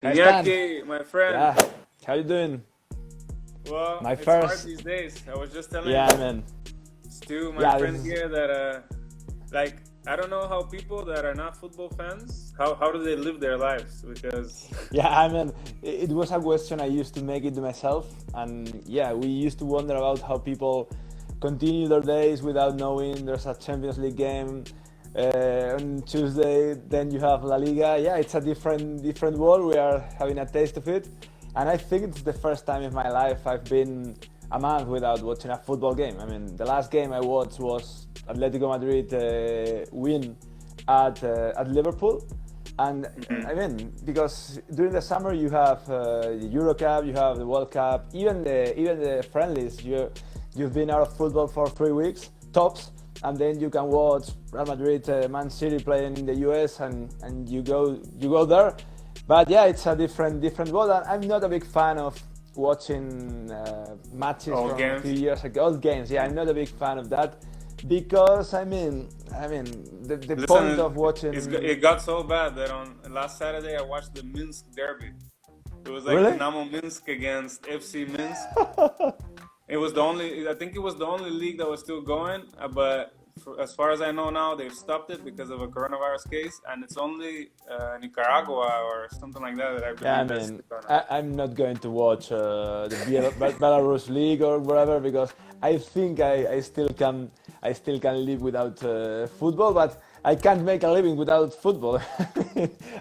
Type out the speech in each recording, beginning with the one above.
Hi Stan. Iñaki, my friend. Yeah, how you doing? Well, My it's hard first. these days. I was just telling Yeah, man. Stu, my Yeah, this friend is. here, that like I don't know how people that are not football fans, how do they live their lives? Because Yeah, I mean, it was a question I used to make it to myself, and yeah, we used to wonder about how people continue their days without knowing there's a Champions League game on Tuesday. Then you have Laliga. Yeah, it's a different world. We are having a taste of it, and I think it's the first time in my life I've been a month without watching a football game. I mean, the last game I watched was Atletico Madrid win at Liverpool. And I Mhm. mean, because during the summer you have the Euro Cup, you have the World Cup, even the friendlies. You've been out of football for 3 weeks tops, and then you can watch Real Madrid, Man City playing in the US, and you go there. But yeah, it's a different world. And I'm not a big fan of watching matches All from a few games. years ago, old games. Yeah, I'm not a big fan of that because I mean, the point of watching. It got so bad that on last Saturday I watched the Minsk derby. It was like Really? Dynamo Minsk against FC Minsk. It was the only. I think it was the only league that was still going. But as far as I know now, they've stopped it because of a coronavirus case, and it's only Nicaragua or something like that I Yeah, I believe that's mean, gonna. I'm not going to watch the Belarus league or whatever because I think I still can live without football, but I can't make a living without football.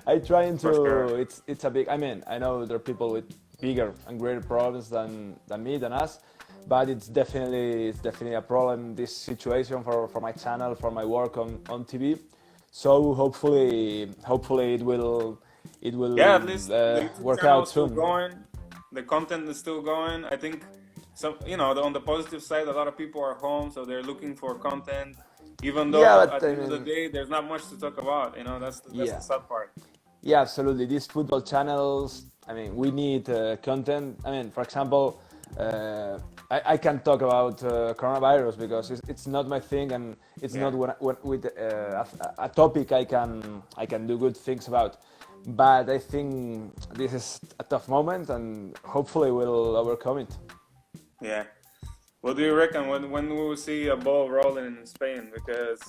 I trying For to. sure. It's a big. I mean, I know there are people with bigger and greater problems than me than us, but it's definitely a problem. This situation for my channel, for my work on TV. So hopefully it Yeah, at will least the YouTube work channel out is still soon. going. The content is still going. I think some, on the positive side, a lot of people are home, so they're looking for content. Even Yeah, though but at I the end of the mean, day, there's not much to talk about. That's the yeah, sad part. yeah, absolutely. These football channels. I mean, we need content. I mean, for example, uh, I can't talk about coronavirus because it's not my thing, and it's Yeah. not with a topic I can do good things about. But I think this is a tough moment, and hopefully we'll overcome it. Yeah. What do you reckon when we will see a ball rolling in Spain? Because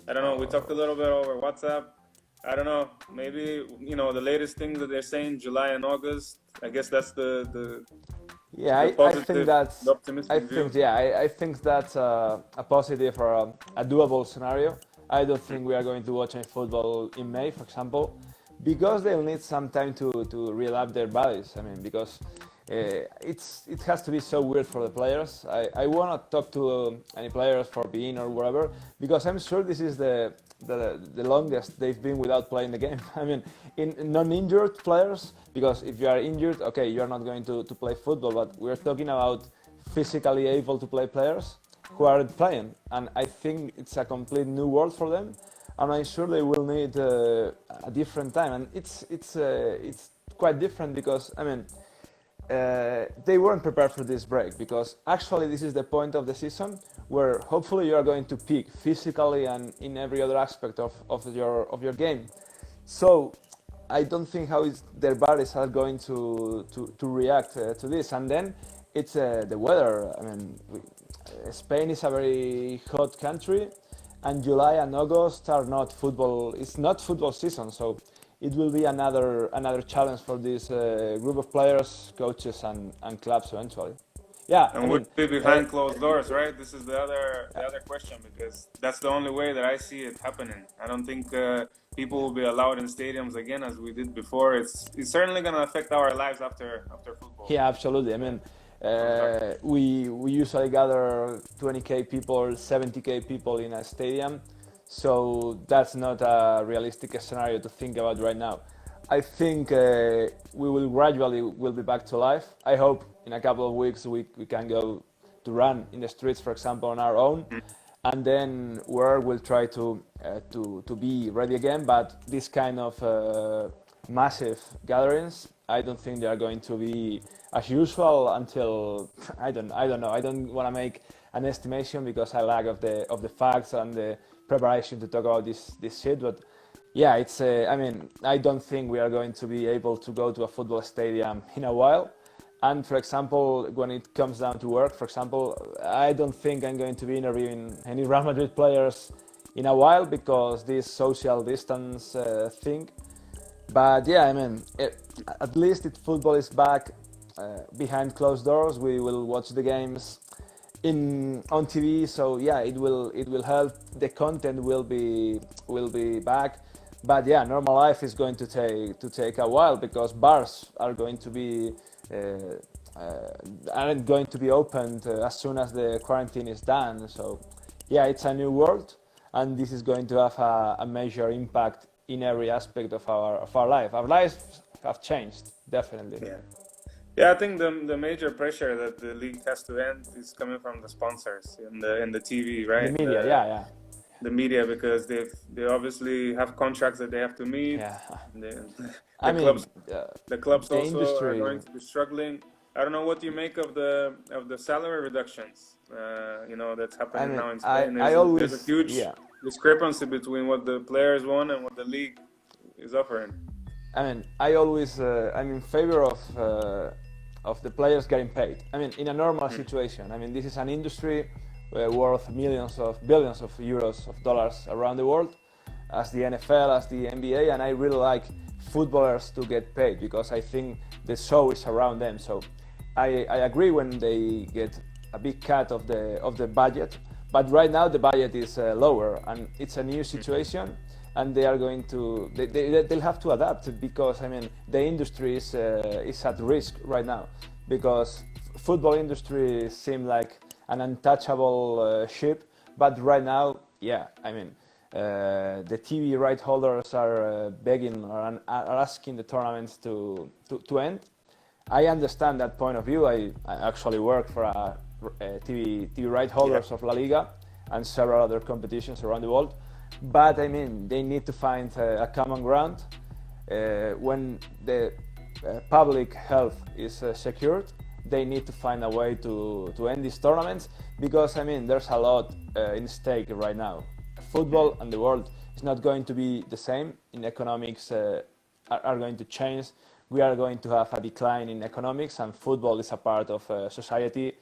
I don't know. We talked a little bit over WhatsApp. I don't know. Maybe the latest thing that they're saying, July and August. I guess that's Yeah, the I think positive, that's the I optimistic view. think yeah I think that's a positive or a doable scenario. I don't think we are going to watch any football in May, for example, because they'll need some time to readapt their bodies. I mean, because it has to be so weird for the players. I want to talk to any players for being or whatever because I'm sure this is the longest they've been without playing the game. I mean, in non-injured players, because if you are injured, okay, you are not going to play football, but we're talking about physically able to play players who aren't playing, and I think it's a complete new world for them, and I'm sure they will need a different time, and it's quite different because I mean they weren't prepared for this break because actually this is the point of the season where hopefully you are going to peak physically and in every other aspect of your game. So I don't think how their bodies are going to react to this. And then it's the weather. I mean, Spain is a very hot country, and July and August are not football. It's not football season, so it will be another challenge for this group of players, coaches, and clubs eventually. Yeah, I And we'll mean, be uh, behind closed doors, right? This is the other question because that's the only way that I see it happening. I don't think people will be allowed in stadiums again as we did before. It's certainly going to affect our lives after football. yeah, absolutely. I mean, No doubt. we usually gather 20k people, 70k people in a stadium, so that's not a realistic scenario to think about right now. I think we will gradually will be back to life. I hope in a couple of weeks we can go to run in the streets, for example, on our own, and then where we'll try to be ready again. But this kind of massive gatherings, I don't think they are going to be as usual until I don't know. I don't want to make an estimation because I lack of the facts and the preparation to talk about this shit. But yeah, it's. I mean, I don't think we are going to be able to go to a football stadium in a while. And for example, when it comes down to work, for example, I don't think I'm going to be interviewing any Real Madrid players in a while because this social distance thing. But yeah, I mean, at least if football is back behind closed doors, we will watch the games in on TV. So yeah, it will help. The content will be back. But yeah, normal life is going to take a while because bars are going to be aren't going to be opened as soon as the quarantine is done. So yeah, it's a new world, and this is going to have a major impact in every aspect of our life. Our lives have changed definitely. Yeah. Yeah, I think the major pressure that the league has to end is coming from the sponsors in the TV, The right? media, yeah, The media, because they obviously have contracts that they have to meet. yeah. The, I the mean, clubs the clubs the also are industry. going to be struggling. I don't know what you make of the salary reductions. That's I happening mean, now in I Spain. I There's a always, huge yeah. discrepancy between what the players want and what the league is offering. I mean, I always I'm in favor of the players getting paid. I mean, in a normal situation. I mean, this is an industry worth millions of billions of euros of dollars around the world, as the NFL, as the NBA, and I really like footballers to get paid because I think the show is around them. So I agree when they get a big cut of the budget, but right now the budget is lower and it's a new situation, and they are going to they'll have to adapt because I mean the industry is at risk right now because football industry seem like an untouchable ship, but right now, yeah, I mean. The TV right holders are begging or are asking the tournaments to end. I understand that point of view. I actually work for a TV right holders of Laliga and several other competitions around the world. But I mean, they need to find a common ground when the public health is secured. They need to find a way to end these tournaments because I mean, there's a lot in stake right now. Football and the world is not going to be the same. In economics are going to change. We are going to have a decline in economics, and football is a part of society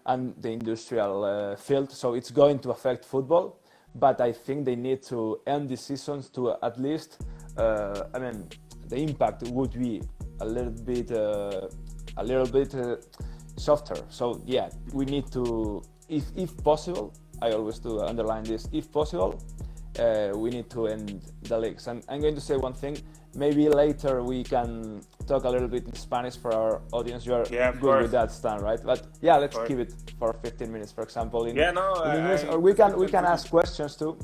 and the industrial field. So it's going to affect football. But I think they need to end the seasons to at least. I mean, the impact would be a little bit softer. So yeah, we need to, if possible. I always do underline this. If possible, we need to end the leagues. And I'm going to say one thing. Maybe later we can talk a little bit in Spanish for our audience. You are good with that, Stan, right? But yeah, let's keep it for 15 minutes, for example, in English. Or we can ask questions too.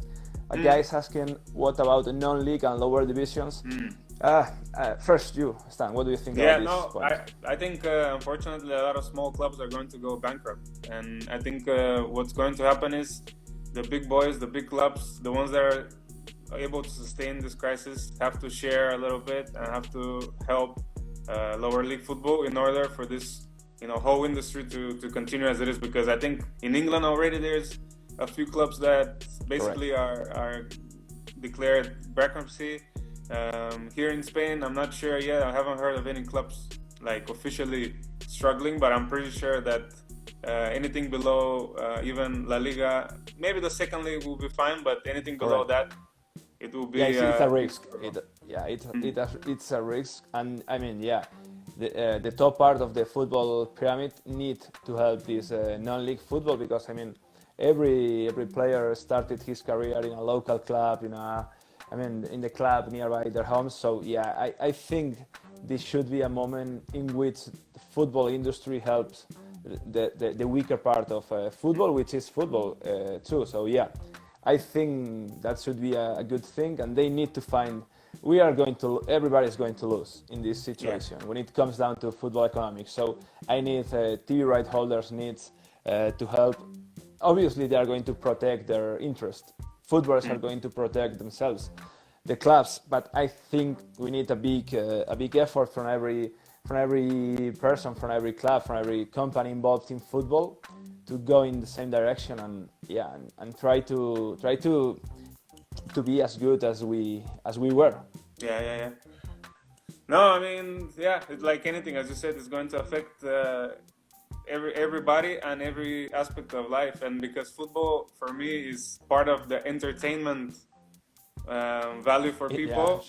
A guy's asking, what about the non-league and lower divisions? First, you, Stan, what do you think about this point? I think unfortunately a lot of small clubs are going to go bankrupt, and I think what's going to happen is the big boys, the big clubs, the ones that are able to sustain this crisis, have to share a little bit and have to help lower league football in order for this whole industry to continue as it is. Because I think in England already there's a few clubs that basically are declared bankruptcy. Here in Spain, I'm not sure yet. I haven't heard of any clubs like officially struggling, but I'm pretty sure that anything below even La Liga, maybe the second league will be fine, but anything below that, it will be. Yeah, it's a risk. It's a risk, and I mean, yeah, the top part of the football pyramid need to help this non-league football because I mean, every player started his career in a local club, in the club nearby their homes. So yeah, I think this should be a moment in which the football industry helps the weaker part of football, which is football too. So yeah, I think that should be a good thing, and they need to find. Everybody's going to lose in this situation when it comes down to football economics. So I need TV right holders needs to help. Obviously, they are going to protect their interest. Footballers are going to protect themselves, the clubs. But I think we need a big effort from every person, from every club, from every company involved in football, to go in the same direction and try to to be as good as we were. Yeah. No, I mean, yeah, it's like anything, as you said, it's going to affect everybody and every aspect of life. And because football, for me, is part of the entertainment value for people,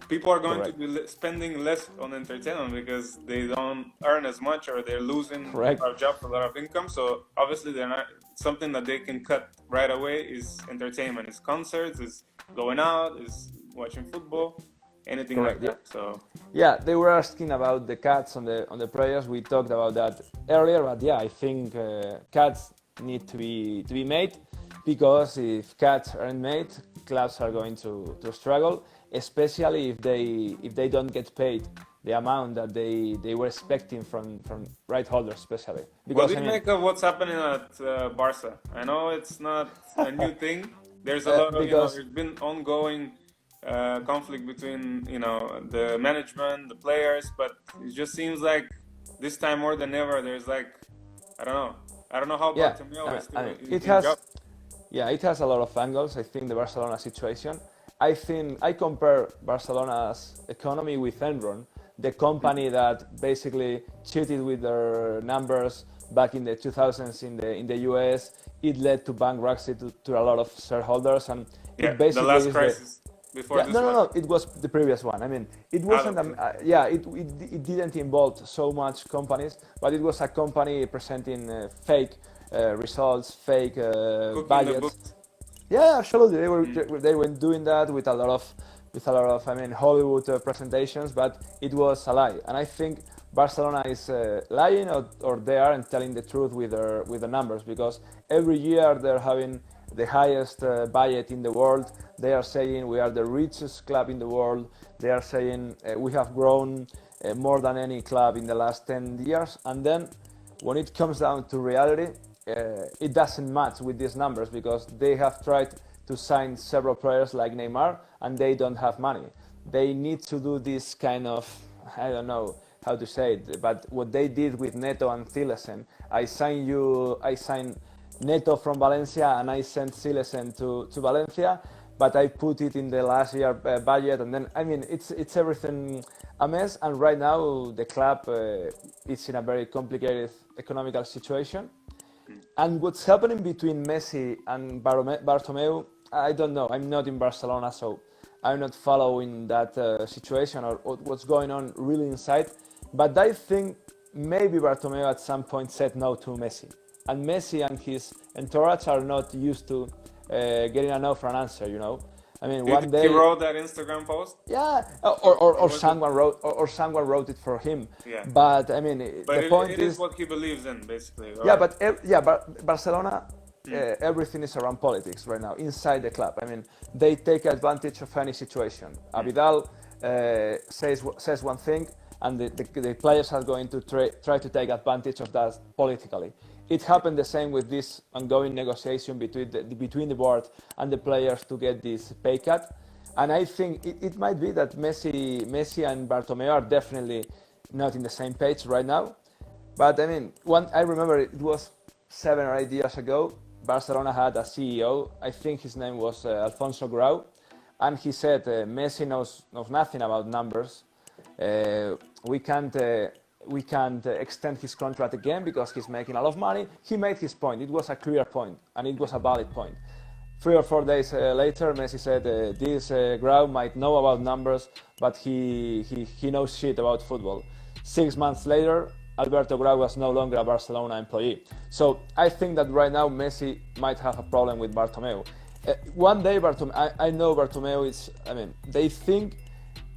people are going to be spending less on entertainment because they don't earn as much or they're losing our job for a lot of income. So obviously, they're not something that they can cut right away is entertainment. It's concerts, it's going out, it's watching football. Anything like that. So yeah, they were asking about the cuts on the players. We talked about that earlier, but yeah, I think cuts need to be made, because if cuts aren't made, clubs are going to struggle, especially if they don't get paid the amount that they were expecting from right holders, especially. Because, what do you make of what's happening at Barca? I know it's not a new thing. There's a lot of there's been ongoing conflict between the management, the players, but it just seems like this time more than ever there's like I don't know how Bartomeu is still it has a lot of angles. I think the Barcelona situation, I compare Barcelona's economy with Enron, the company that basically cheated with their numbers back in the 2000s in the US. It led to bankruptcy to a lot of shareholders, and it basically the last crisis. Before this no, it was the previous one. I mean, it wasn't. It didn't involve so much companies, but it was a company presenting fake results, fake budgets. Yeah, absolutely. They were doing that with a lot of Hollywood presentations, but it was a lie. And I think Barcelona is lying, or they aren't telling the truth with the numbers, because every year they're having the highest budget in the world. They are saying we are the richest club in the world. They are saying we have grown more than any club in the last 10 years. And then when it comes down to reality, it doesn't match with these numbers, because they have tried to sign several players like Neymar and they don't have money. They need to do this kind of, I don't know how to say it, but what they did with Neto and Silesen, I sign Neto from Valencia and I sent Silesen to Valencia, but I put it in the last year budget, and then it's everything a mess. And right now the club is in a very complicated economical situation. And what's happening between Messi and Bartomeu, I don't know. I'm not in Barcelona, so I'm not following that situation or what's going on really inside. But I think maybe Bartomeu at some point said no to Messi. And Messi and his entourage are not used to getting a no for an answer, I mean, one day he wrote that Instagram post. Yeah, or someone wrote it for him. Yeah. But I mean, the point is what he believes in, basically. Yeah, but Barcelona, everything is around politics right now inside the club. I mean, they take advantage of any situation. Abidal says one thing, and the players are going to try to take advantage of that politically. It happened the same with this ongoing negotiation between the board and the players to get this pay cut. And I think it might be that Messi and Bartomeu are definitely not in the same page right now. But I mean, I remember it was 7 or 8 years ago, Barcelona had a CEO, I think his name was Alfonso Grau, and he said Messi knows nothing about numbers. We can't extend his contract again because he's making a lot of money. He made his point. It was a clear point, and it was a valid point. 3 or 4 days later, Messi said, this Grau might know about numbers, but he knows shit about football. 6 months later, Alberto Grau was no longer a Barcelona employee. So I think that right now Messi might have a problem with Bartomeu. One day, I know Bartomeu is, they think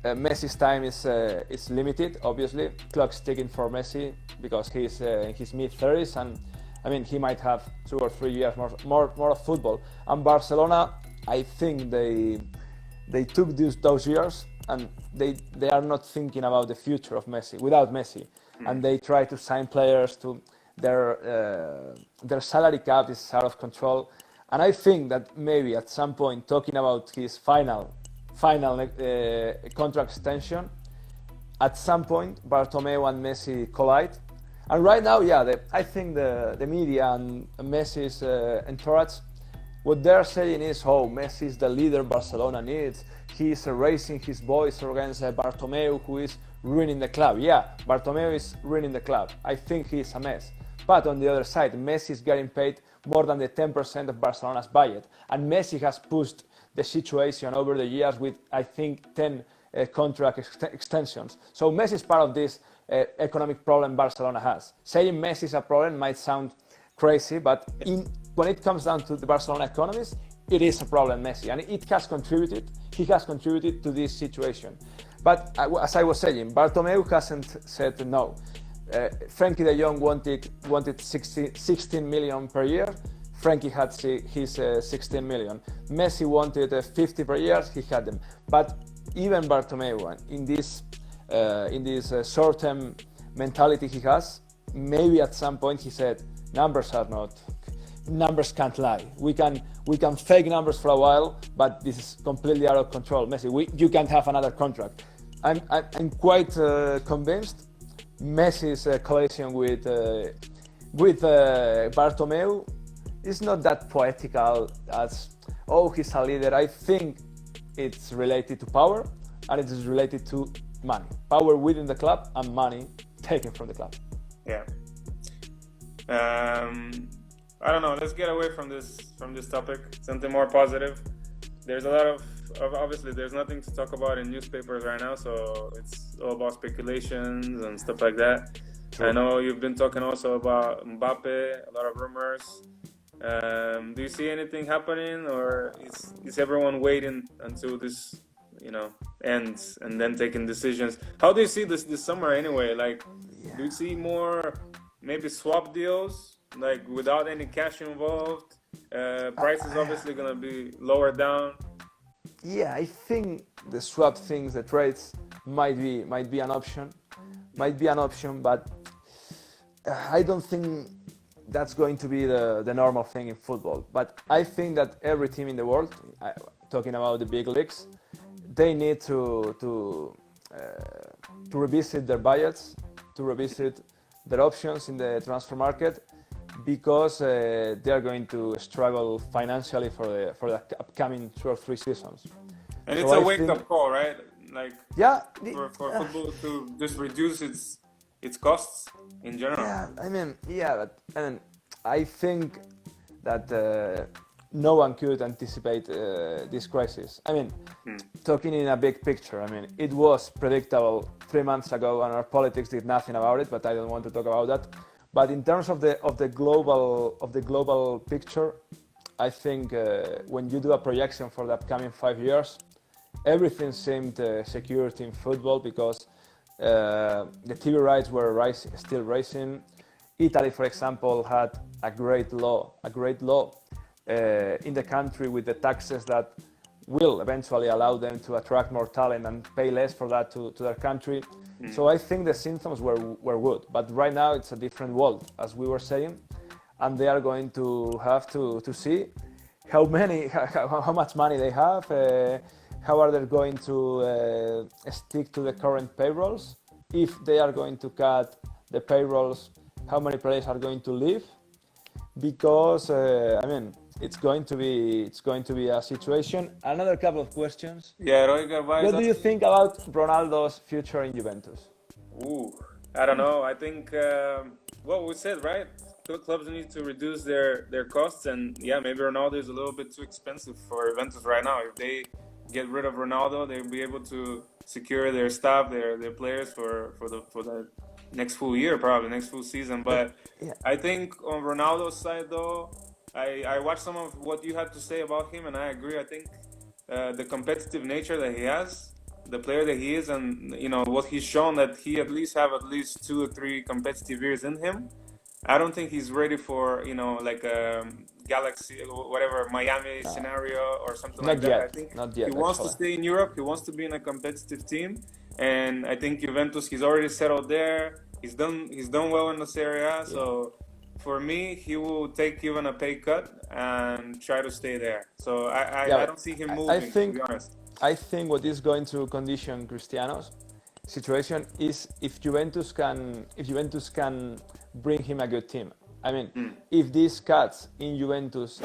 Messi's time is limited, obviously. Clock's ticking for Messi because he's in his mid-30s, and he might have 2 or 3 years more of football. And Barcelona, I think they took those years and they are not thinking about the future of Messi without Messi, and they try to sign players to their salary cap is out of control. And I think that maybe at some point, talking about his final contract extension, at some point Bartomeu and Messi collide. And right now, I think the media and Messi's entourage what they're saying is, oh, Messi is the leader Barcelona needs. He's raising his voice against Bartomeu, who is ruining the club. Yeah, Bartomeu is ruining the club. I think he's a mess. But on the other side, Messi is getting paid more than the 10% of Barcelona's budget. And Messi has pushed the situation over the years with, I think, 10 contract extensions. So Messi is part of this economic problem Barcelona has. Saying Messi is a problem might sound crazy, but when it comes down to the Barcelona economies, it is a problem, Messi, and he has contributed to this situation. But as I was saying, Bartomeu hasn't said no. Frankie de Jong wanted 16 million per year. Frankie had his 16 million. Messi wanted 50 per year. He had them. But even Bartomeu, in this short-term mentality he has, maybe at some point he said, numbers can't lie. We can fake numbers for a while, but this is completely out of control. Messi, you can't have another contract. I'm quite convinced Messi's coalition with Bartomeu is not that poetical as, oh, he's a leader. I think it's related to power, and it is related to money. Power within the club and money taken from the club. Yeah. I don't know. Let's get away from this topic. Something more positive. There's a lot of obviously there's nothing to talk about in newspapers right now, so it's all about speculations and stuff like that. True. I know you've been talking also about Mbappe, a lot of rumors. Do you see anything happening, or is everyone waiting until this, ends and then taking decisions? How do you see this summer anyway? Like, do you see more maybe swap deals, like without any cash involved? Price is obviously gonna be lower down. Yeah, I think the swap things, the trades might be an option, but I don't think that's going to be the normal thing in football. But I think that every team in the world, talking about the big leagues, they need to revisit their budgets, to revisit their options in the transfer market, because they are going to struggle financially for the upcoming 2 or 3 seasons. And it's a wake-up call, right? Like, for football to just reduce its costs in general. But I think that no one could anticipate this crisis. Talking in a big picture, it was predictable 3 months ago, and our politics did nothing about it. But I don't want to talk about that. But in terms of the global picture, I think when you do a projection for the upcoming 5 years, everything seemed secured in football, because the TV rights were still rising. Italy, for example, had a great law in the country with the taxes that will eventually allow them to attract more talent and pay less for that to their country. So I think the symptoms were good, but right now it's a different world, as we were saying, and they are going to have to see how much money they have, how are they going to stick to the current payrolls, if they are going to cut the payrolls, how many players are going to leave, because it's going to be a situation. Another couple of questions. What do you think about Ronaldo's future in Juventus? I don't know. I think what we said, right? Clubs need to reduce their costs, and maybe Ronaldo is a little bit too expensive for Juventus right now. If they get rid of Ronaldo, they'll be able to secure their staff, their players for the next full year, probably next full season. But I think on Ronaldo's side, though, I watched some of what you had to say about him, and I agree. I think the competitive nature that he has, the player that he is, and what he's shown, that he at least 2 or 3 competitive years in him. I don't think he's ready for like a Galaxy, whatever, Miami scenario or something like that. I think he wants to stay in Europe. He wants to be in a competitive team, and I think Juventus, he's already settled there. He's done well in the Serie A. So for me, he will take even a pay cut and try to stay there. So I don't see him moving, to be honest. I think what is going to condition Cristiano's situation is if Juventus can bring him a good team. If these cuts in Juventus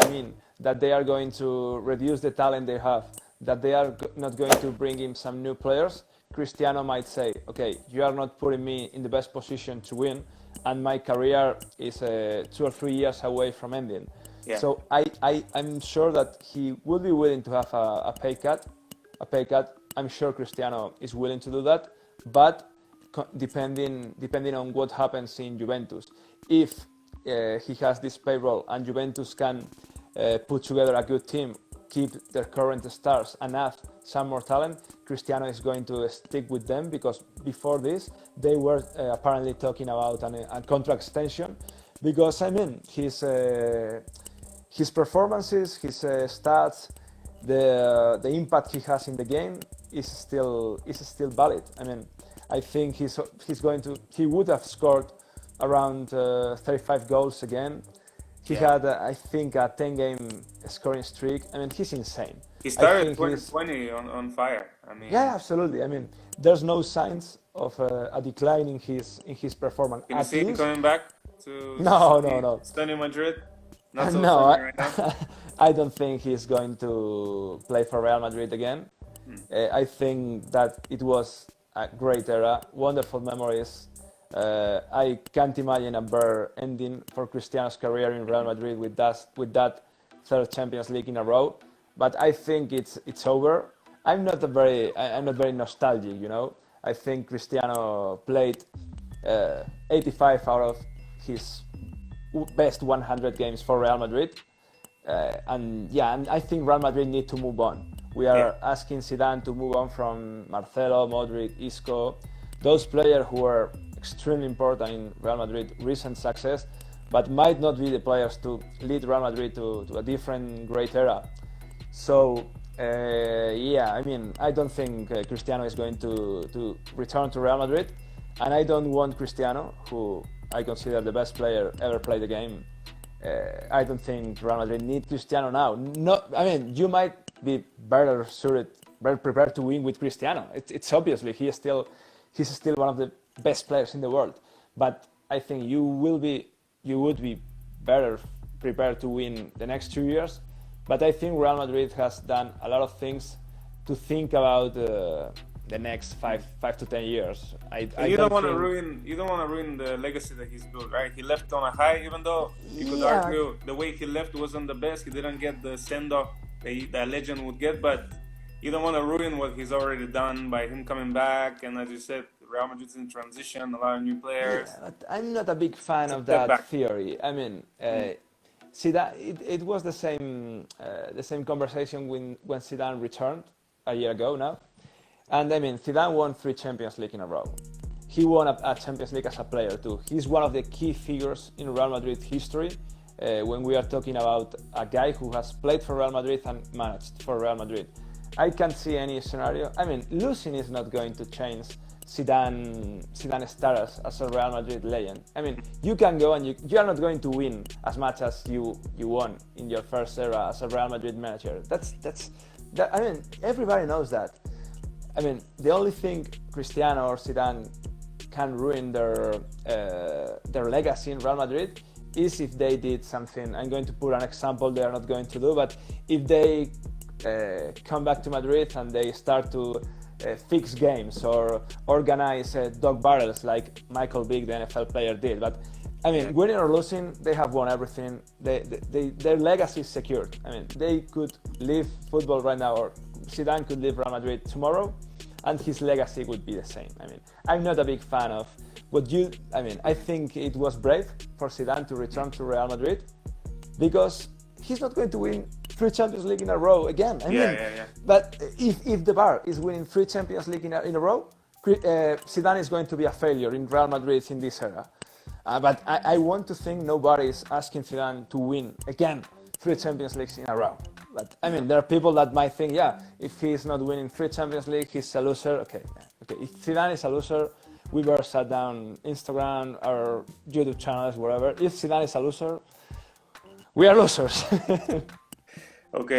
that they are going to reduce the talent they have, that they are not going to bring in some new players, Cristiano might say, okay, you are not putting me in the best position to win, and my career is 2 or 3 years away from ending. Yeah. So I'm sure that he will be willing to have a pay cut. I'm sure Cristiano is willing to do that, but depending on what happens in Juventus. If he has this payroll and Juventus can put together a good team, keep their current stars and add some more talent, Cristiano is going to stick with them, because before this they were apparently talking about a contract extension, because I mean his performances, his stats, the impact he has in the game is still valid. I mean, I think he would have scored around 35 goals again. He had, I think, a 10-game scoring streak. I mean, he's insane. He started 2020 on fire. I mean, yeah, absolutely. I mean, there's no signs of a decline in his performance. Can you see him coming back to No. stunning Madrid? Not so No, funny right now. I don't think he's going to play for Real Madrid again. I think that it was a great era, wonderful memories. I can't imagine a better ending for Cristiano's career in Real Madrid with that third Champions League in a row. But I think it's over. I'm not very nostalgic, you know. I think Cristiano played 85 out of his best 100 games for Real Madrid, and I think Real Madrid need to move on. We are asking Zidane to move on from Marcelo, Modric, Isco, those players who are extremely important in Real Madrid recent success, but might not be the players to lead Real Madrid to a different great era. So I mean, I don't think Cristiano is going to return to Real Madrid, and I don't want Cristiano, who I consider the best player ever played the game. I don't think Real Madrid need Cristiano now. No, I mean, you might be better prepared to win with Cristiano. It's obviously he's still one of the best players in the world. But I think you would be better prepared to win the next 2 years. But I think Real Madrid has done a lot of things to think about the next 5 to 10 years. You don't want to ruin the legacy that he's built, right? He left on a high, even though you could argue the way he left wasn't the best. He didn't get the send-off that legend would get, but you don't want to ruin what he's already done by him coming back. And as you said, Real Madrid's in transition, a lot of new players. Yeah, but I'm not a big fan of that theory. I mean, it was the same conversation when Zidane returned a year ago now. And I mean, Zidane won 3 Champions League in a row. He won a Champions League as a player too. He's one of the key figures in Real Madrid history when we are talking about a guy who has played for Real Madrid and managed for Real Madrid. I can't see any scenario. I mean, losing is not going to change Zidane's status as a Real Madrid legend. I mean, you can go and you are not going to win as much as you won in your first era as a Real Madrid manager. I mean, everybody knows that. I mean, the only thing Cristiano or Zidane can ruin their legacy in Real Madrid is if they did something. I'm going to put an example they are not going to do, but if they come back to Madrid and they start to fix games or organize dog barrels like Michael Vick, the NFL player, did. But I mean, winning or losing, they have won everything. Their legacy is secured. I mean, they could leave football right now, or Zidane could leave Real Madrid tomorrow, and his legacy would be the same. I mean, I'm not a big fan of I think it was brave for Zidane to return to Real Madrid, because he's not going to win 3 Champions League in a row again. I mean, but if the bar is winning 3 Champions League in a row, Zidane is going to be a failure in Real Madrid in this era. But I want to think nobody is asking Zidane to win again 3 Champions Leagues in a row. But I mean, there are people that might think, if he's not winning 3 Champions League, he's a loser. Okay. If Zidane is a loser, we better shut down Instagram or YouTube channels, wherever. If Zidane is a loser, we are losers. Ok,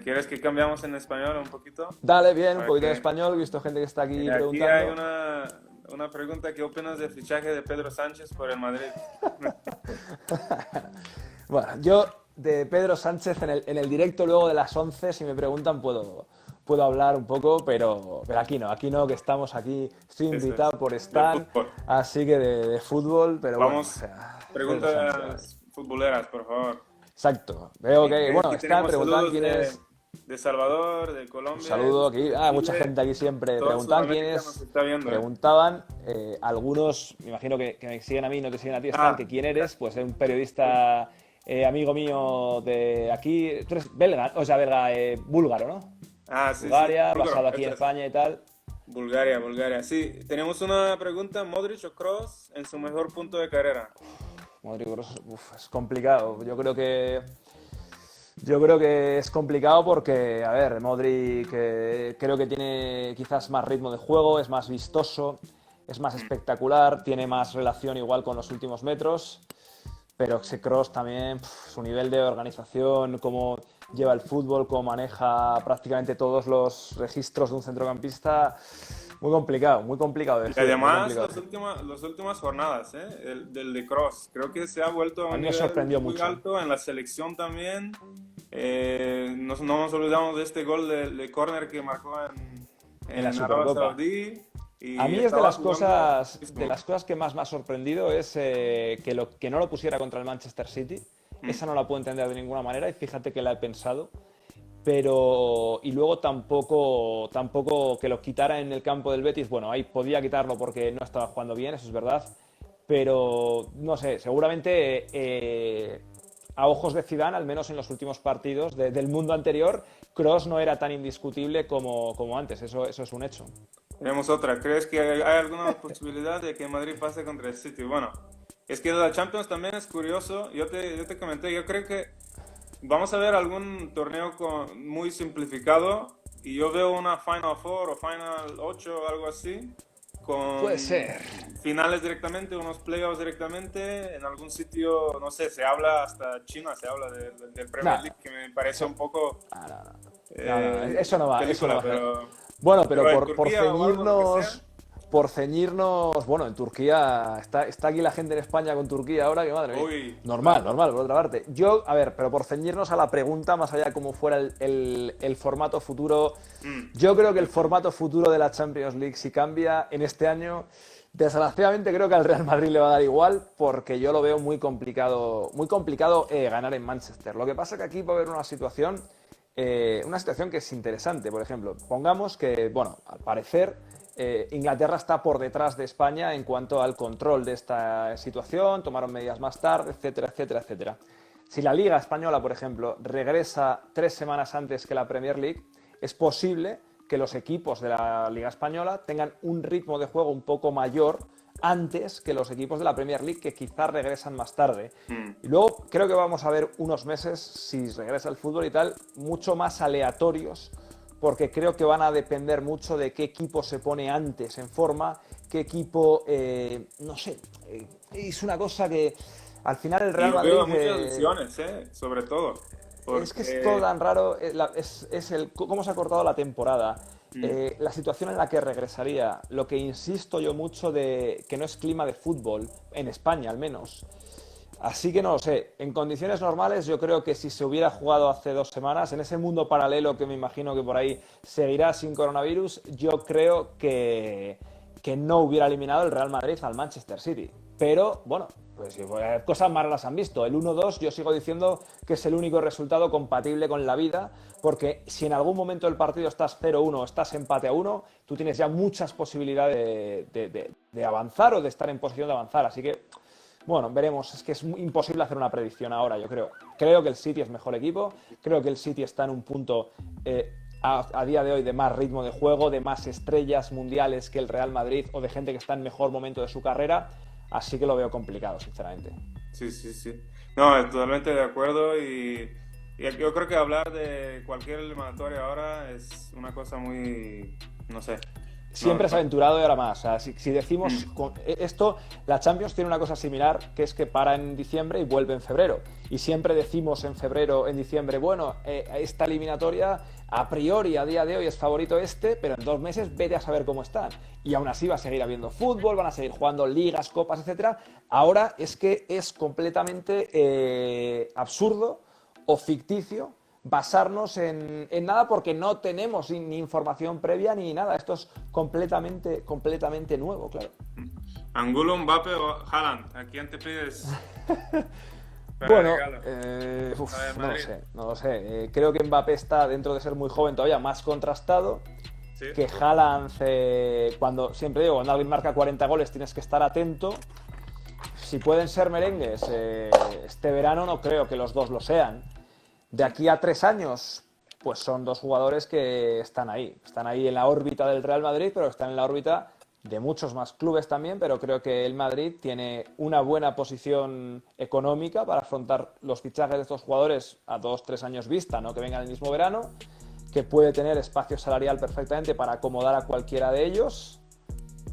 ¿quieres que cambiamos en español un poquito? Dale, bien, un poquito en español. He visto gente que está aquí preguntando. Aquí hay una pregunta. ¿Qué opinas del fichaje de Pedro Sánchez por el Madrid? Bueno, yo de Pedro Sánchez en el directo luego de las 11. Si me preguntan, puedo hablar un poco, pero aquí no, que estamos aquí. Estoy Eso invitado es. por De Stan, fútbol. así que de fútbol, pero bueno, o Vamos, sea, Pedro Sánchez. preguntas futboleras, por favor. Exacto. Veo que, bueno, Aquí Stan tenemos preguntaban saludos quién es. de Salvador, de Un Colombia, saludo aquí. de Mucha Chile. gente aquí siempre Toda preguntaban quién Sudamérica nos es. está viendo, ¿eh? Preguntaban, algunos, me imagino que me siguen a mí, no te siguen a ti, Stan, Ah, que quién eres. Pues es un periodista amigo mío de aquí. Tú eres belga, o sea, belga, búlgaro, ¿no? sí, sí. Bulgaria, Búlgaro, basado aquí en eso es. España y tal. Bulgaria, Bulgaria. Sí, tenemos una pregunta. ¿Modric o Kroos en su mejor punto de carrera? Modric, es complicado. Yo creo que es complicado porque, a ver, Modric creo que tiene quizás más ritmo de juego, es más vistoso, es más espectacular, tiene más relación igual con los últimos metros, pero ese Kroos también, su nivel de organización, cómo lleva el fútbol, cómo maneja prácticamente todos los registros de un centrocampista, muy complicado de Y decir, muy además, complicado. las últimas jornadas, del de Kroos, creo que se ha vuelto a A un mí me nivel sorprendió muy mucho. alto en la selección también. No nos olvidamos de este gol de córner que marcó En la en Arabia Supercopa. Saudí A y mí es de estaba las jugando cosas, de mismo. las cosas que más me ha sorprendido es que no lo pusiera contra el Manchester City. Mm. Esa no la puedo entender de ninguna manera y fíjate que la he pensado. Pero y luego tampoco que lo quitara en el campo del Betis. Bueno, ahí podía quitarlo porque no estaba jugando bien, eso es verdad. Pero no sé, seguramente a ojos de Zidane, al menos en los últimos partidos del mundo anterior, Kroos no era tan indiscutible como antes. Eso es un hecho. Tenemos otra. ¿Crees que hay alguna posibilidad de que Madrid pase contra el City? Bueno, es que la Champions también es curioso. Yo te comenté, yo creo que vamos a ver algún torneo muy simplificado y yo veo una Final Four o Final 8 o algo así, Puede con ser. finales directamente, unos playoffs directamente, en algún sitio, no sé, se habla hasta China, se habla del Premier Nada, League, que me parece eso, un poco no, no, no. No, eso no va, eso no película, va a ser. pero, Bueno, pero pero en por Turquía o algo, lo que sea. ceñirnos, bueno, en Turquía, está aquí la gente en España con Turquía ahora, que madre mía. Uy, Normal, claro. normal, por otra parte. Yo, a ver, pero por ceñirnos a la pregunta, más allá de cómo fuera el formato futuro, Mm, yo creo que el formato futuro de la Champions League, si cambia en este año, desgraciadamente creo que al Real Madrid le va a dar igual, porque yo lo veo muy complicado ganar en Manchester. Lo que pasa es que aquí va a haber una situación que es interesante. Por ejemplo, pongamos que, bueno, al parecer Inglaterra está por detrás de España en cuanto al control de esta situación, tomaron medidas más tarde, etcétera, etcétera, etcétera. Si la Liga Española, por ejemplo, regresa 3 semanas antes que la Premier League, es posible que los equipos de la Liga Española tengan un ritmo de juego un poco mayor antes que los equipos de la Premier League, que quizás regresan más tarde. mm. Y luego creo que vamos a ver unos meses, si regresa el fútbol y tal, mucho más aleatorios, porque creo que van a depender mucho de qué equipo se pone antes en forma, qué equipo, no sé, es una cosa que al final el Y Real yo Madrid veo muchas lesiones, sobre todo, es que es todo porque... tan raro, es cómo se ha cortado la temporada, mm, la situación en la que regresaría, lo que insisto yo mucho de que no es clima de fútbol, en España al menos. Así que no lo sé, en condiciones normales yo creo que si se hubiera jugado hace 2 semanas, en ese mundo paralelo que me imagino que por ahí seguirá sin coronavirus, yo creo que no hubiera eliminado el Real Madrid al Manchester City. Pero bueno, pues cosas más las han visto. El 1-2 yo sigo diciendo que es el único resultado compatible con la vida, porque si en algún momento del partido estás 0-1 o estás empate a 1, tú tienes ya muchas posibilidades de avanzar o de estar en posición de avanzar. Así que bueno, veremos. Es que es imposible hacer una predicción ahora, yo creo. Creo que el City es mejor equipo. Creo que el City está en un punto a día de hoy de más ritmo de juego, de más estrellas mundiales que el Real Madrid o de gente que está en mejor momento de su carrera. Así que lo veo complicado, sinceramente. sí, sí, sí. No, totalmente de acuerdo y yo creo que hablar de cualquier eliminatoria ahora es una cosa muy, no sé, no, Siempre es aventurado y ahora más. O sea, si decimos mm, esto, la Champions tiene una cosa similar, que es que para en diciembre y vuelve en febrero. Y siempre decimos en febrero, en diciembre, bueno, esta eliminatoria a priori a día de hoy es favorito pero en 2 meses vete a saber cómo están. Y aún así va a seguir habiendo fútbol, van a seguir jugando ligas, copas, etcétera. Ahora es que es completamente absurdo o ficticio basarnos en nada porque no tenemos ni información previa ni nada. Esto es completamente nuevo, claro. Angulo, Mbappe o Haaland, ¿a quién te pides? Bueno, no lo sé. Creo que Mbappé está, dentro de ser muy joven todavía, más contrastado. ¿Sí? Que Haaland, siempre digo, cuando alguien marca 40 goles tienes que estar atento. Si pueden ser merengues, este verano no creo que los dos lo sean. De aquí a 3 años, pues son dos jugadores que están ahí en la órbita del Real Madrid, pero están en la órbita de muchos más clubes también, pero creo que el Madrid tiene una buena posición económica para afrontar los fichajes de estos jugadores a 2-3 años vista, no que vengan el mismo verano, que puede tener espacio salarial perfectamente para acomodar a cualquiera de ellos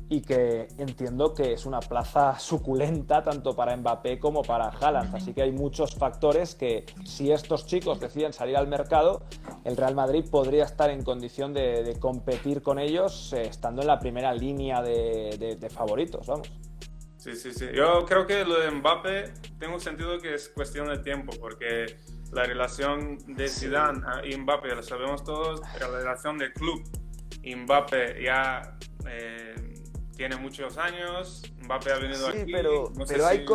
y que entiendo que es una plaza suculenta tanto para Mbappé como para Haaland. Así que hay muchos factores que, si estos chicos deciden salir al mercado, el Real Madrid podría estar en condición de competir con ellos estando en la primera línea de favoritos, vamos. Sí. Yo creo que lo de Mbappé tengo sentido que es cuestión de tiempo, porque la relación de Zidane y Mbappé, lo sabemos todos, pero la relación del club y Mbappé ya tiene muchos años. Mbappé ha venido aquí. Pero hay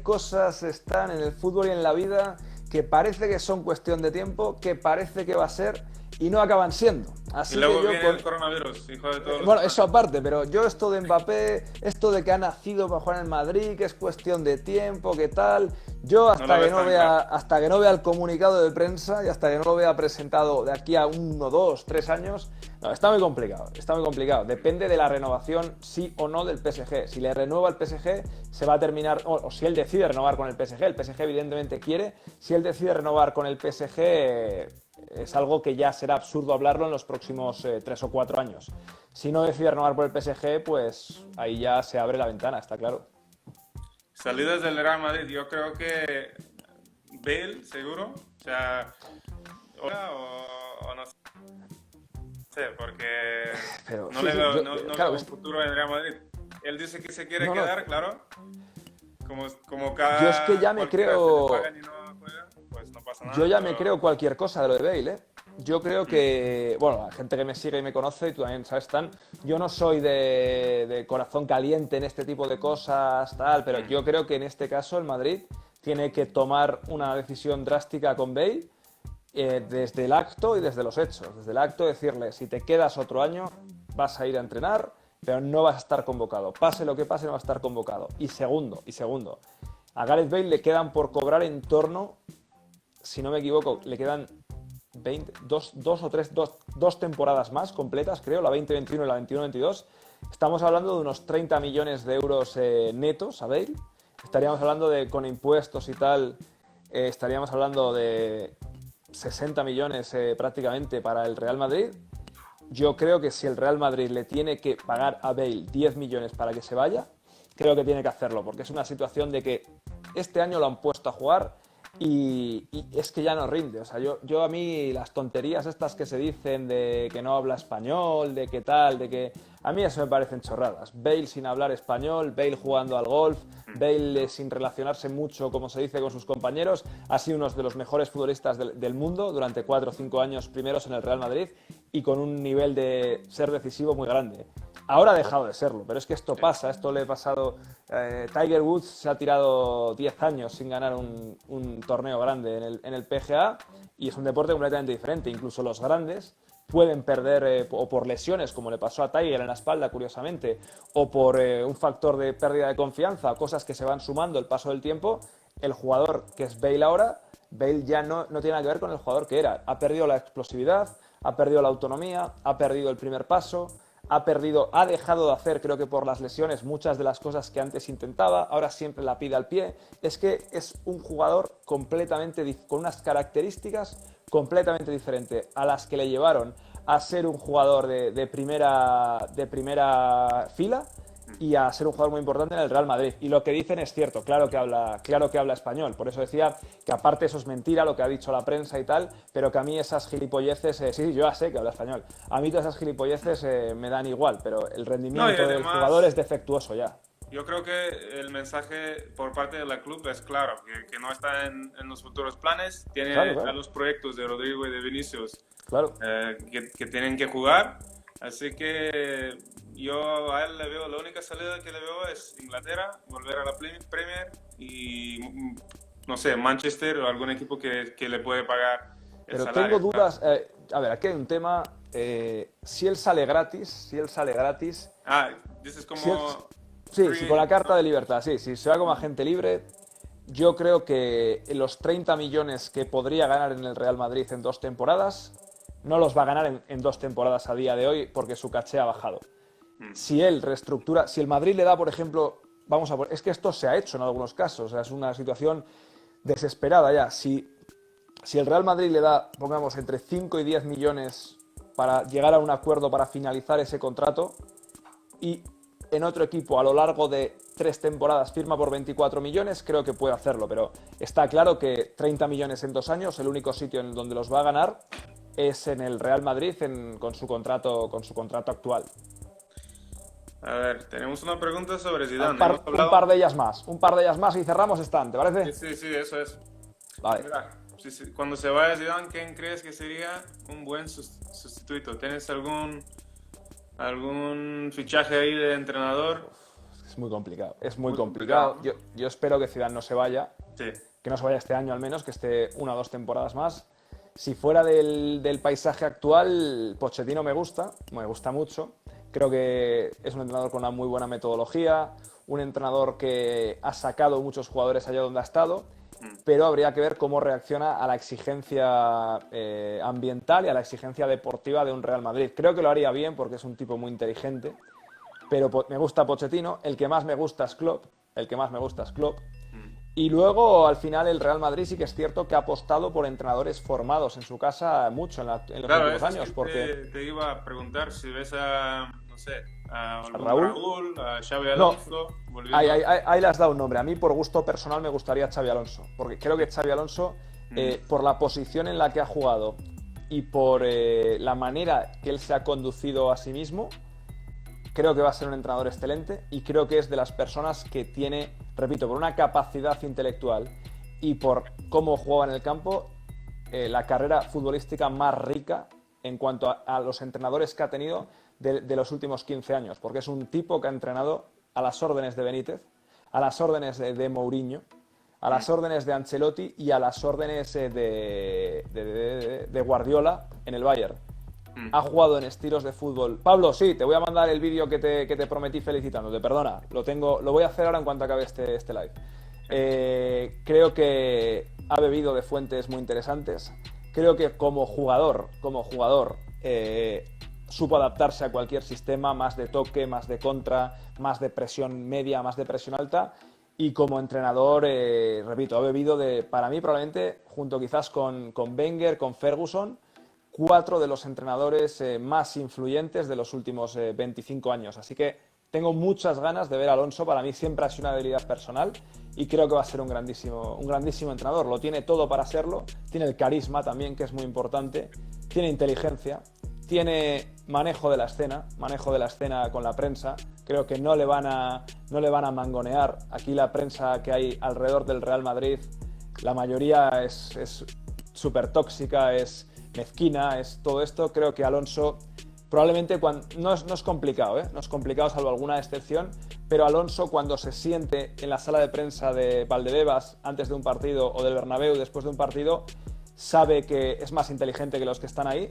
cosas están en el fútbol y en la vida que parece que son cuestión de tiempo, que parece que va a ser y no acaban siendo. Así y luego que viene el coronavirus, hijo de todo. Bueno, eso aparte, pero yo esto de Mbappé, esto de que ha nacido para jugar en el Madrid, que es cuestión de tiempo, que tal, yo hasta que no vea el comunicado de prensa y hasta que no lo vea presentado de aquí a 1, 2, 3 años, no, está muy complicado. Depende de la renovación, sí o no, del PSG. Si le renueva el PSG, se va a terminar, o si él decide renovar con el PSG evidentemente quiere, si él decide renovar con el PSG, es algo que ya será absurdo hablarlo en los próximos 3 o 4 años. Si no decide renovar por el PSG, pues ahí ya se abre la ventana, está claro. Salidas del Real Madrid, yo creo que Bale, seguro. O sea, o no sé, porque pero, no sí, le veo, claro, un futuro en el Real Madrid. Él dice que se quiere quedar, claro. Como cada... Yo es que ya me creo... Pues no pasa nada, yo ya me creo cualquier cosa de lo de Bale, ¿eh? Yo creo que, bueno, la gente que me sigue y me conoce, y tú también sabes, Stan, yo no soy de corazón caliente en este tipo de cosas, tal, pero yo creo que en este caso el Madrid tiene que tomar una decisión drástica con Bale desde el acto y desde los hechos. Desde el acto decirle, si te quedas otro año, vas a ir a entrenar, pero no vas a estar convocado. Pase lo que pase, no vas a estar convocado. Y segundo, a Gareth Bale le quedan por cobrar en torno, si no me equivoco, le quedan dos temporadas más completas, creo, la 2021 y la 21-22. Estamos hablando de unos 30 millones de euros netos a Bale. Estaríamos hablando de, con impuestos y tal, estaríamos hablando de 60 millones prácticamente para el Real Madrid. Yo creo que si el Real Madrid le tiene que pagar a Bale 10 millones para que se vaya, creo que tiene que hacerlo, porque es una situación de que este año lo han puesto a jugar y es que ya no rinde. O sea, yo a mí las tonterías estas que se dicen de que no habla español, de que tal, de que... A mí eso me parecen chorradas. Bale sin hablar español, Bale jugando al golf, Bale sin relacionarse mucho, como se dice, con sus compañeros. Ha sido uno de los mejores futbolistas del mundo durante 4 o 5 años primeros en el Real Madrid y con un nivel de ser decisivo muy grande. Ahora ha dejado de serlo, pero es que esto pasa, esto le ha pasado... Tiger Woods se ha tirado 10 años sin ganar un torneo grande en el PGA y es un deporte completamente diferente. Incluso los grandes pueden perder o por lesiones, como le pasó a Tiger en la espalda, curiosamente, o por un factor de pérdida de confianza, cosas que se van sumando el paso del tiempo. El jugador que es Bale ahora, Bale ya no tiene nada que ver con el jugador que era. Ha perdido la explosividad, ha perdido la autonomía, ha perdido el primer paso, ha dejado de hacer, creo que por las lesiones, muchas de las cosas que antes intentaba, ahora siempre la pide al pie. Es que es un jugador completamente con unas características completamente diferentes a las que le llevaron a ser un jugador de primera fila y a ser un jugador muy importante en el Real Madrid. Y lo que dicen es cierto, claro que habla español. Por eso decía que aparte eso es mentira, lo que ha dicho la prensa y tal, pero que a mí esas gilipolleces, sí, yo ya sé que habla español, a mí todas esas gilipolleces me dan igual, pero el rendimiento del jugador es defectuoso ya. Yo creo que el mensaje por parte de la club es claro, que no está en los futuros planes. Claro, Tiene a claro, los proyectos de Rodrigo y de Vinicius claro. que tienen que jugar. Así que yo a él le veo, la única salida que le veo es Inglaterra, volver a la Premier y, no sé, Manchester o algún equipo que le puede pagar el Pero tengo salario. dudas. A ver, aquí hay un tema. Si él sale gratis, Ah, dices si él, como sí, free sí, con la agent, carta ¿no? de libertad, sí, si se va como agente libre, yo creo que los 30 millones que podría ganar en el Real Madrid en 2 temporadas, no los va a ganar en 2 temporadas a día de hoy porque su caché ha bajado. Mm. Si él reestructura, si el Madrid le da, por ejemplo, es que esto se ha hecho en algunos casos, o sea, es una situación desesperada ya. Si el Real Madrid le da, pongamos, entre 5 y 10 millones para llegar a un acuerdo para finalizar ese contrato y en otro equipo a lo largo de 3 temporadas firma por 24 millones, creo que puede hacerlo, pero está claro que 30 millones en 2 años, el único sitio en donde los va a ganar es en el Real Madrid con su contrato actual. A ver, tenemos una pregunta sobre Un Zidane. Hemos par, un par hablado. de ellas más, un par de ellas más y cerramos stand, ¿te Sí, parece? sí, sí, eso es. Vale. Mira, cuando se vaya Zidane, ¿quién crees que sería un buen sustituto? ¿Tienes algún fichaje ahí de entrenador? Es muy complicado, es muy Muy complicado. complicado, ¿no? Yo espero que Zidane no se vaya, Sí. que no se vaya este año al menos, que esté 1 o 2 temporadas más. Si fuera del paisaje actual, Pochettino me gusta mucho. Creo que es un entrenador con una muy buena metodología, un entrenador que ha sacado muchos jugadores allá donde ha estado, Mm. pero habría que ver cómo reacciona a la exigencia ambiental y a la exigencia deportiva de un Real Madrid. Creo que lo haría bien porque es un tipo muy inteligente, pero me gusta Pochettino, el que más me gusta es Klopp, Mm. y luego al final el Real Madrid sí que es cierto que ha apostado por entrenadores formados en su casa mucho en los Claro, últimos eso es años, que porque te iba a preguntar si ves a, no sé, a algún Raúl, Raúl, a Xavi no, Alonso, volviendo a... ahí le has dado un nombre. A mí por gusto personal me gustaría Xavi Alonso, porque creo que Xavi Alonso, Mm. por la posición en la que ha jugado y por la manera que él se ha conducido a sí mismo, creo que va a ser un entrenador excelente y creo que es de las personas que tiene, repito, por una capacidad intelectual y por cómo juega en el campo, la carrera futbolística más rica en cuanto a los entrenadores que ha tenido de los últimos 15 años, porque es un tipo que ha entrenado a las órdenes de Benítez, a las órdenes de Mourinho, a las órdenes de Ancelotti y a las órdenes de Guardiola en el Bayern. Mm. Ha jugado en estilos de fútbol. Pablo, sí, te voy a mandar el vídeo que te prometí felicitándote. Perdona, lo voy a hacer ahora en cuanto acabe este live. Creo que ha bebido de fuentes muy interesantes. Creo que como jugador, supo adaptarse a cualquier sistema, más de toque, más de contra, más de presión media, más de presión alta. Y como entrenador, repito, ha bebido para mí probablemente, junto quizás con Wenger, con Ferguson, 4 de los entrenadores más influyentes de los últimos 25 años. Así que tengo muchas ganas de ver a Alonso. Para mí siempre ha sido una debilidad personal y creo que va a ser un grandísimo entrenador. Lo tiene todo para serlo. Tiene el carisma también, que es muy importante. Tiene inteligencia. Tiene manejo de la escena con la prensa. Creo que no le van a mangonear. Aquí la prensa que hay alrededor del Real Madrid, la mayoría es súper tóxica, es mezquina, es todo esto. Creo que Alonso probablemente no es complicado, no es complicado salvo alguna excepción, pero Alonso cuando se siente en la sala de prensa de Valdebebas antes de un partido o del Bernabéu después de un partido, sabe que es más inteligente que los que están ahí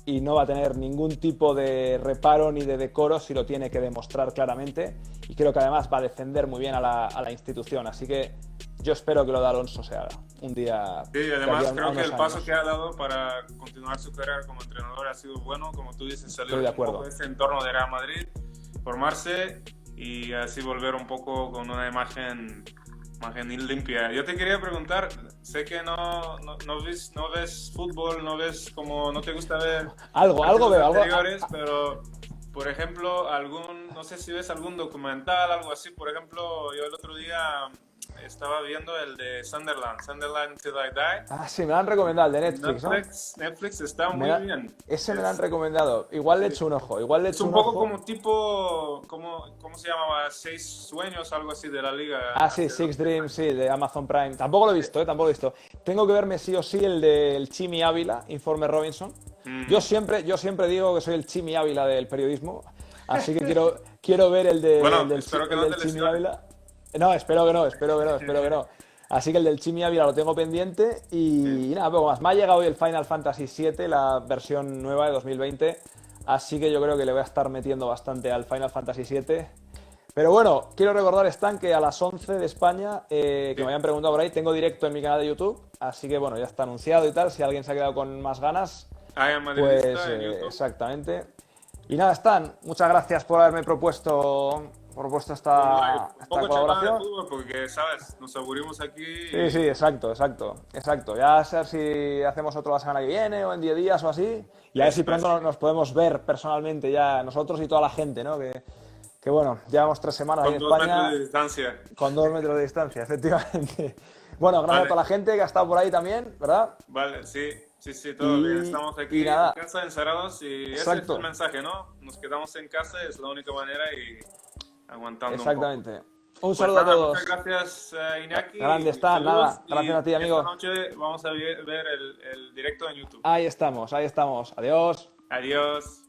y no va a tener ningún tipo de reparo ni de decoro si lo tiene que demostrar claramente, y creo que además va a defender muy bien a la institución, así que yo espero que lo de Alonso se haga un día. Sí, De además aquí creo que unos el paso años. que ha dado para continuar su carrera como entrenador ha sido bueno, como tú dices, salir Estoy de un poco acuerdo. de ese entorno de Real Madrid, formarse y así volver un poco con una imagen limpia. Yo te quería preguntar, sé que no ves fútbol, no te gusta ver Algo partidos veo, anteriores, pero por ejemplo, no sé si ves algún documental, algo así. Por ejemplo, yo el otro día estaba viendo el de Sunderland Till I Die. Ah, sí, me lo han recomendado, el de Netflix, ¿no? Netflix está Me muy la- bien. Ese me lo han recomendado. Igual le echo un ojo, igual le Es echo un un poco ojo. como tipo, ¿cómo se llamaba? Seis sueños, algo así de la liga. Ah, sí, Six Dreams, sí, de Amazon Prime. Tampoco lo he visto, tampoco lo he visto. Tengo que verme sí o sí el del Chimi Ávila, Informe Robinson. Yo siempre digo que soy el Chimi Ávila del periodismo, así que quiero ver Bueno, el del, espero que el no del te Chimi lesiones. Ávila. No, espero que no. Así que el del Chimi Ávila lo tengo pendiente y nada, poco más. Me ha llegado hoy el Final Fantasy VII, la versión nueva de 2020, así que yo creo que le voy a estar metiendo bastante al Final Fantasy VII. Pero bueno, quiero recordar, Stan, que a las 11 de España, que me habían preguntado por ahí, tengo directo en mi canal de YouTube, así que bueno, ya está anunciado y tal, si alguien se ha quedado con más ganas, pues Iammadridista en YouTube. exactamente. Y nada, Stan, muchas gracias por haberme propuesto Un esta poco charlada de colaboración. fútbol porque, ¿sabes? Nos aburrimos aquí Sí, sí, y... exacto. Ya a ver si hacemos otro la semana que viene o en 10 días o así, y a ver si Eso es. pronto nos podemos ver personalmente ya nosotros y toda la gente, ¿no? Que bueno, llevamos 3 semanas ahí Con en 2 metros España. de distancia. Con 2 metros de distancia, efectivamente. Bueno, gracias a Vale, toda la gente que ha estado por ahí también, ¿verdad? vale, sí, todo bien. Y, Estamos y aquí en nada, casa, encerrados y ese es el exacto, mensaje, ¿no? Nos quedamos en casa, es la única manera y aguantando un poco. exactamente. Un Pues saludo a nada, muchas todos. gracias Iñaki, Grande y está, saludos nada. y Gracias a ti, esta amigo. noche vamos a ver el directo en YouTube. Ahí estamos, ahí estamos. Adiós. Adiós.